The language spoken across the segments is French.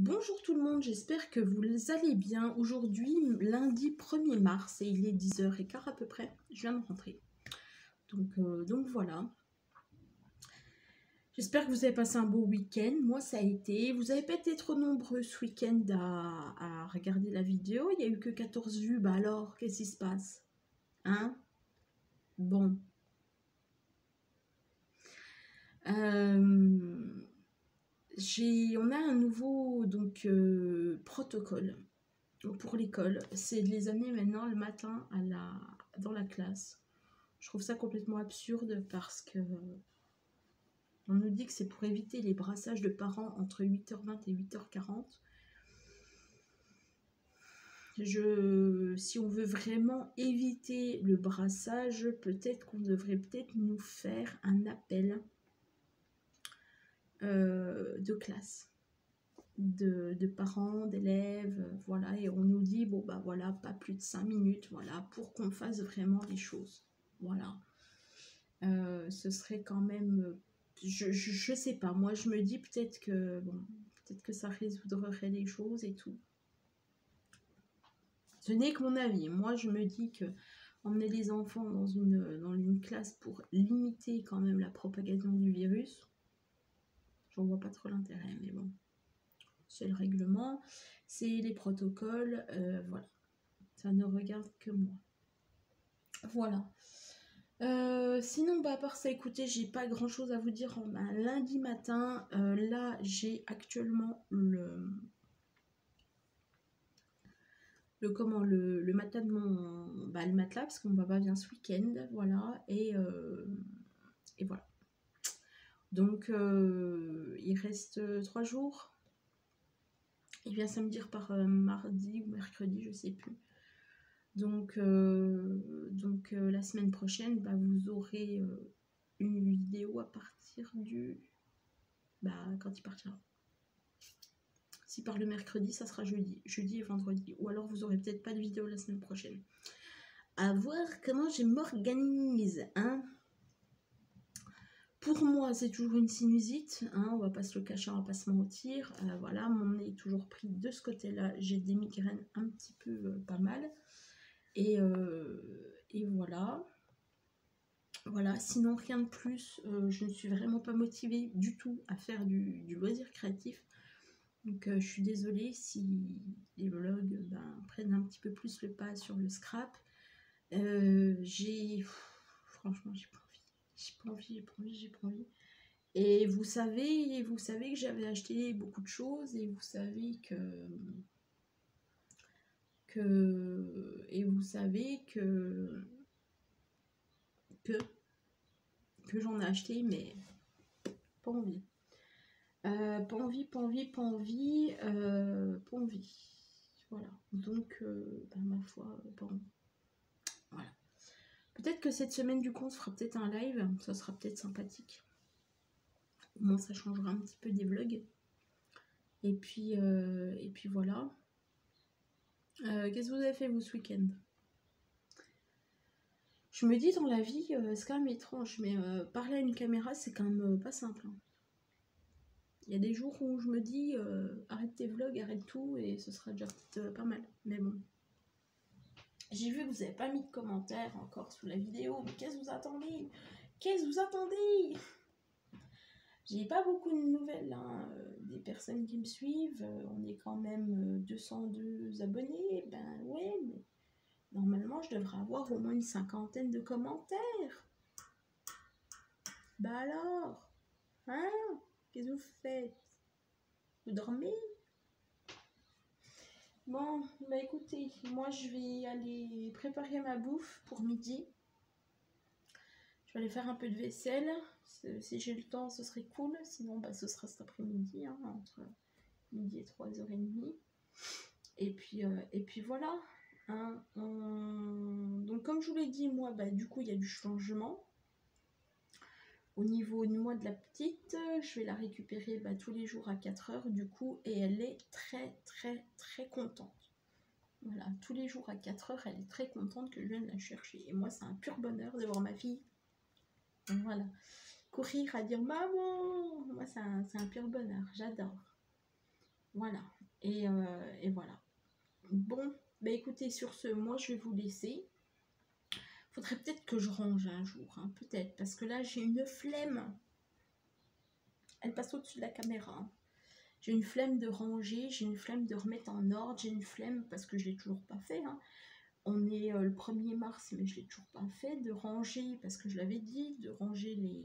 Bonjour tout le monde, j'espère que vous allez bien. Aujourd'hui, lundi 1er mars, et il est 10h15 à peu près. Je viens de rentrer. Donc voilà. J'espère que vous avez passé un beau week-end. Moi, ça a été. Vous n'avez pas été trop nombreux ce week-end à regarder la vidéo. Il n'y a eu que 14 vues. Bah alors, qu'est-ce qui se passe? Hein? Bon. On a un nouveau protocole pour l'école, c'est de les amener maintenant le matin dans la classe. Je trouve ça complètement absurde parce que on nous dit que c'est pour éviter les brassages de parents entre 8h20 et 8h40. Si on veut vraiment éviter le brassage, peut-être qu'on devrait nous faire un appel de classe. De parents, d'élèves, voilà, et on nous dit, bon bah voilà, pas plus de 5 minutes, voilà, pour qu'on fasse vraiment les choses, voilà. Ce serait quand même, je sais pas, moi je me dis peut-être que ça résoudrait les choses et tout. Ce n'est que mon avis, moi je me dis que emmener les enfants dans une classe pour limiter quand même la propagation du virus, j'en vois pas trop l'intérêt, mais bon. C'est le règlement, c'est les protocoles, voilà. Ça ne regarde que moi. Voilà. Sinon, bah, à part ça, écoutez, j'ai pas grand chose à vous dire en un lundi matin. Là, j'ai actuellement le matelas de le matelas, parce que mon papa vient ce week-end, voilà, et voilà. Donc, il reste 3 jours. Il vient samedi, repart mardi ou mercredi, je sais plus. Donc la semaine prochaine, bah, vous aurez une vidéo à partir quand il partira. S'il part le mercredi, ça sera jeudi et vendredi. Ou alors vous aurez peut-être pas de vidéo la semaine prochaine. À voir comment je m'organise, hein. Pour moi, c'est toujours une sinusite, hein, on va pas se le cacher, on va pas se mentir. Voilà, mon nez est toujours pris de ce côté-là. J'ai des migraines un petit peu pas mal. Et voilà. Voilà, sinon rien de plus. Je ne suis vraiment pas motivée du tout à faire du loisir créatif. Donc je suis désolée si les vlogs prennent un petit peu plus le pas sur le scrap. Franchement, j'ai pas envie. Et vous savez que j'avais acheté beaucoup de choses, et vous savez que j'en ai acheté, mais pas envie. Pas envie. Voilà. Donc, ma foi, bon. Voilà. Peut-être que cette semaine, du coup, on se fera peut-être un live. Ça sera peut-être sympathique. Au moins, ça changera un petit peu des vlogs. Et puis voilà. Qu'est-ce que vous avez fait, vous, ce week-end? Je me dis, dans la vie, c'est quand même étrange, mais parler à une caméra, c'est quand même pas simple, hein. Il y a des jours où je me dis, arrête tes vlogs, arrête tout, et ce sera déjà peut-être pas mal. Mais bon. J'ai vu que vous n'avez pas mis de commentaires encore sous la vidéo, mais qu'est-ce que vous attendez? J'ai pas beaucoup de nouvelles, hein, des personnes qui me suivent. On est quand même 202 abonnés. Ben ouais, mais normalement, je devrais avoir au moins une 50aine de commentaires. Bah alors, hein? Qu'est-ce que vous faites? Vous dormez? Bon, bah écoutez, moi je vais aller préparer ma bouffe pour midi. Je vais aller faire un peu de vaisselle. Si j'ai le temps, ce serait cool. Sinon, bah, ce sera cet après-midi, hein, entre midi et 3h30. Et puis voilà. Hein, donc comme je vous l'ai dit, moi, bah, du coup, il y a du changement. Au niveau du mois de la petite, je vais la récupérer tous les jours à 4h, du coup, et elle est très, très, très contente. Voilà, tous les jours à 4h, elle est très contente que je vienne la chercher. Et moi, c'est un pur bonheur de voir ma fille. Donc voilà. Courir à dire maman, moi, c'est un pur bonheur. J'adore. Voilà. Et voilà. Bon, bah écoutez, sur ce, moi je vais vous laisser. Faudrait peut-être que je range un jour, hein, peut-être, parce que là j'ai une flemme. Elle passe au-dessus de la caméra, hein. J'ai une flemme de ranger, j'ai une flemme de remettre en ordre, j'ai une flemme parce que je l'ai toujours pas fait, hein. On est le 1er mars, mais je l'ai toujours pas fait, de ranger, parce que je l'avais dit, de ranger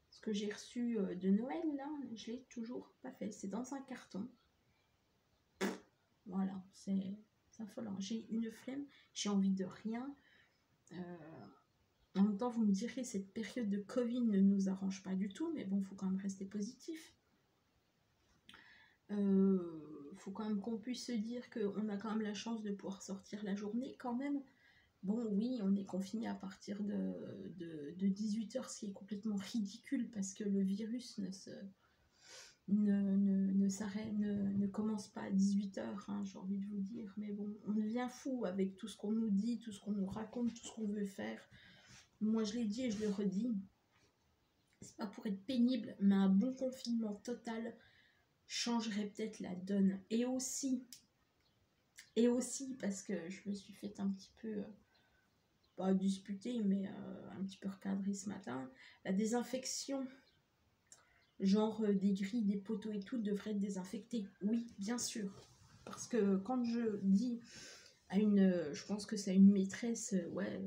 ce que j'ai reçu de Noël, là, je l'ai toujours pas fait. C'est dans un carton. Voilà, c'est affolant. J'ai une flemme, j'ai envie de rien. En même temps, vous me direz, cette période de Covid ne nous arrange pas du tout, mais bon, il faut quand même rester positif. Faut quand même qu'on puisse se dire qu'on a quand même la chance de pouvoir sortir la journée quand même. Bon, oui, on est confiné à partir de 18h, ce qui est complètement ridicule parce que le virus ne commence pas à 18h, hein, j'ai envie de vous dire. Mais bon, on devient fou avec tout ce qu'on nous dit, tout ce qu'on nous raconte, tout ce qu'on veut faire. Moi, je l'ai dit et je le redis. C'est pas pour être pénible, mais un bon confinement total changerait peut-être la donne. Et aussi parce que je me suis fait un petit peu, pas disputer, mais un petit peu recadrer ce matin, la désinfection, genre des grilles, des poteaux et tout, devrait être désinfecté. Oui, bien sûr. Parce que quand je dis à je pense que c'est une maîtresse, ouais,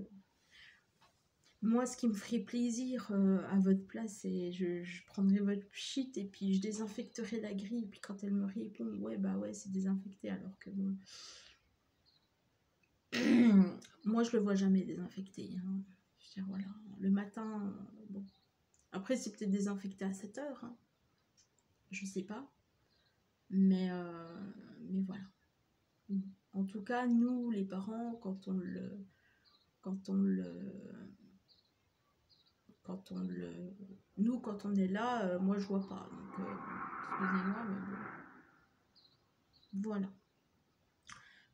moi ce qui me ferait plaisir à votre place, c'est je prendrais votre shit et puis je désinfecterai la grille. Et puis quand elle me répond, ouais, bah ouais, c'est désinfecté, alors que bon. Moi, je le vois jamais désinfecté, hein. Je veux dire, voilà, le matin, bon. Après, c'est peut-être désinfecté à 7h, hein. Je sais pas. Mais voilà. En tout cas, nous, les parents, quand on est là, moi, je vois pas. Donc, excusez-moi, mais bon. Voilà.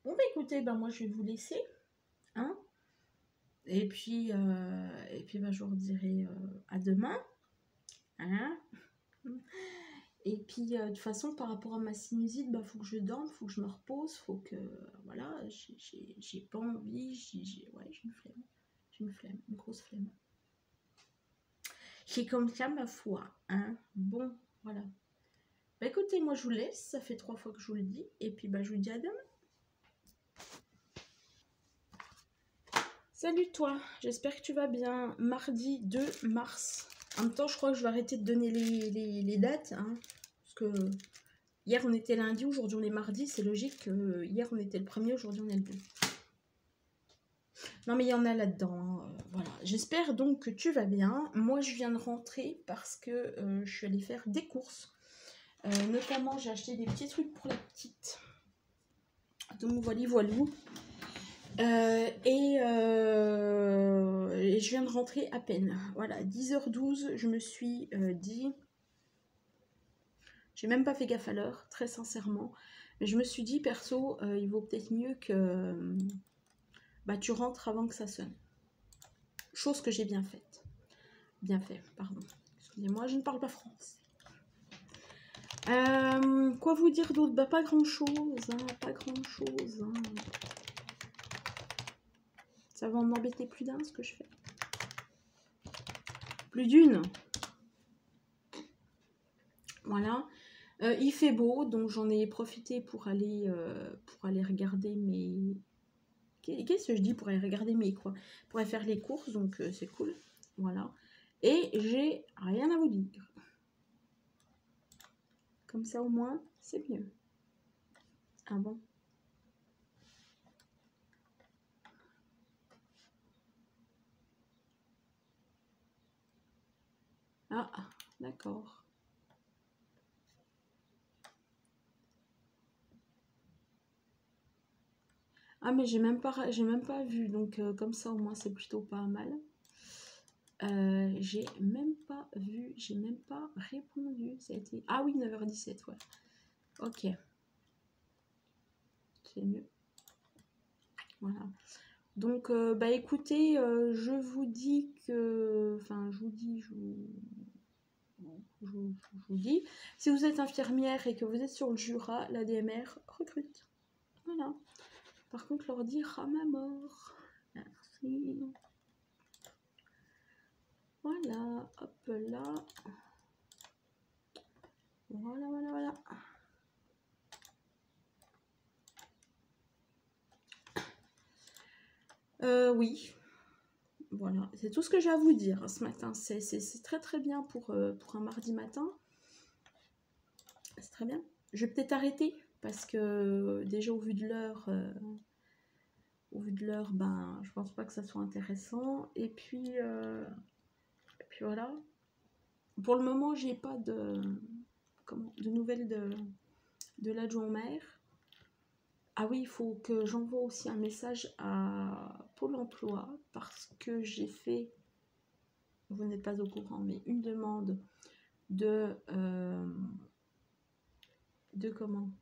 Bon, bah écoutez, bah, moi, je vais vous laisser, hein. Et puis bah, je vous redirai à demain, hein. Et puis de toute façon, par rapport à ma sinusite, bah faut que je dorme, faut que je me repose, faut que voilà, j'ai pas envie, ouais, j'ai une flemme, une grosse flemme. J'ai comme ça ma foi, hein. Bon, voilà. Bah écoutez, moi je vous laisse, ça fait 3 fois que je vous le dis, et puis bah je vous dis à demain. Salut toi, j'espère que tu vas bien. Mardi 2 mars. En même temps, je crois que je vais arrêter de donner les dates, hein, parce que hier on était lundi, aujourd'hui on est mardi, c'est logique. Hier on était le 1er, aujourd'hui on est le 2. Non mais il y en a là-dedans, hein, voilà. J'espère donc que tu vas bien. Moi je viens de rentrer parce que je suis allée faire des courses. Notamment j'ai acheté des petits trucs pour la petite. Donc voilou. Et je viens de rentrer à peine. Voilà, 10h12, je me suis dit... J'ai même pas fait gaffe à l'heure, très sincèrement. Mais je me suis dit, perso, il vaut peut-être mieux que bah, tu rentres avant que ça sonne. Chose que j'ai bien faite. Bien fait, pardon. Excusez-moi, je ne parle pas français. Quoi vous dire d'autre? Bah pas grand-chose, hein, pas grand-chose. Hein. Ça va en embêter plus d'un, ce que je fais. Plus d'une. Voilà. Il fait beau, donc j'en ai profité pour aller regarder mes... Qu'est-ce que je dis? Pour aller regarder mes quoi? Pour aller faire les courses, donc c'est cool. Voilà. Et j'ai rien à vous dire. Comme ça au moins, c'est mieux. Ah bon? Ah, d'accord. Ah mais j'ai même pas vu, donc comme ça au moins c'est plutôt pas mal. J'ai même pas vu, j'ai même pas répondu. Ça a été... Ah oui, 9h17, ouais. Ok. C'est mieux. Voilà. Donc, bah écoutez, je vous dis que... Enfin, je vous dis... vous dis. Si vous êtes infirmière et que vous êtes sur le Jura, la DMR recrute. Voilà. Par contre, l'ordi rame à mort. Merci. Voilà, hop là. Voilà, voilà, voilà. Oui. Voilà, c'est tout ce que j'ai à vous dire ce matin. C'est très très bien pour un mardi matin. C'est très bien. Je vais peut-être arrêter parce que déjà au vu de l'heure, ben je pense pas que ça soit intéressant. Et puis voilà. Pour le moment, j'ai pas de nouvelles de l'adjoint au maire. Ah oui, il faut que j'envoie aussi un message à Pôle emploi parce que j'ai fait, vous n'êtes pas au courant, mais une demande de comment?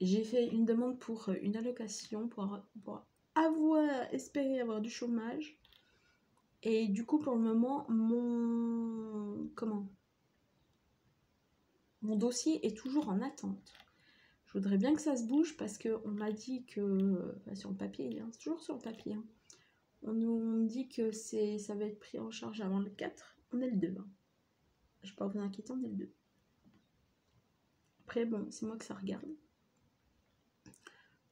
J'ai fait une demande pour une allocation pour espérer avoir du chômage. Et du coup, pour le moment, mon dossier est toujours en attente. Je voudrais bien que ça se bouge parce qu'on m'a dit que, enfin, sur le papier, hein, c'est toujours sur le papier, hein, on nous dit que ça va être pris en charge avant le 4, on est le 2. Hein. Je ne vais pas vous inquiéter, on est le 2. Après, bon, c'est moi que ça regarde.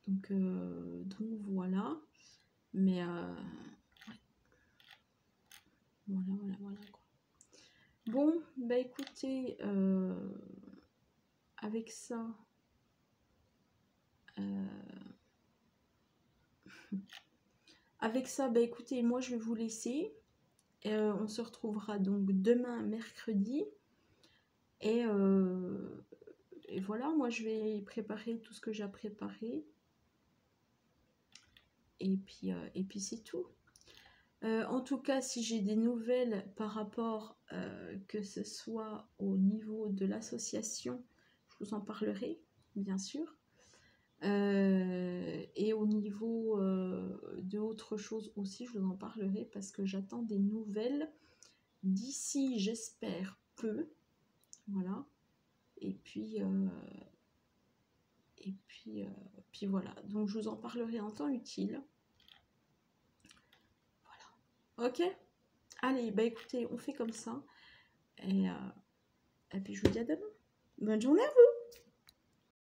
Donc voilà. Mais ouais. Voilà quoi. Bon, bah écoutez, avec ça, bah écoutez, moi je vais vous laisser. On se retrouvera donc demain, mercredi. Et voilà, moi je vais préparer tout ce que j'ai à préparer. Et puis c'est tout. En tout cas, si j'ai des nouvelles par rapport que ce soit au niveau de l'association, je vous en parlerai, bien sûr. Et au niveau de autre chose aussi, je vous en parlerai parce que j'attends des nouvelles d'ici, j'espère, peu. Voilà. Et puis voilà. Donc, je vous en parlerai en temps utile. Voilà. Ok ? Allez, bah écoutez, on fait comme ça. Et puis, je vous dis à demain. Bonne journée à vous!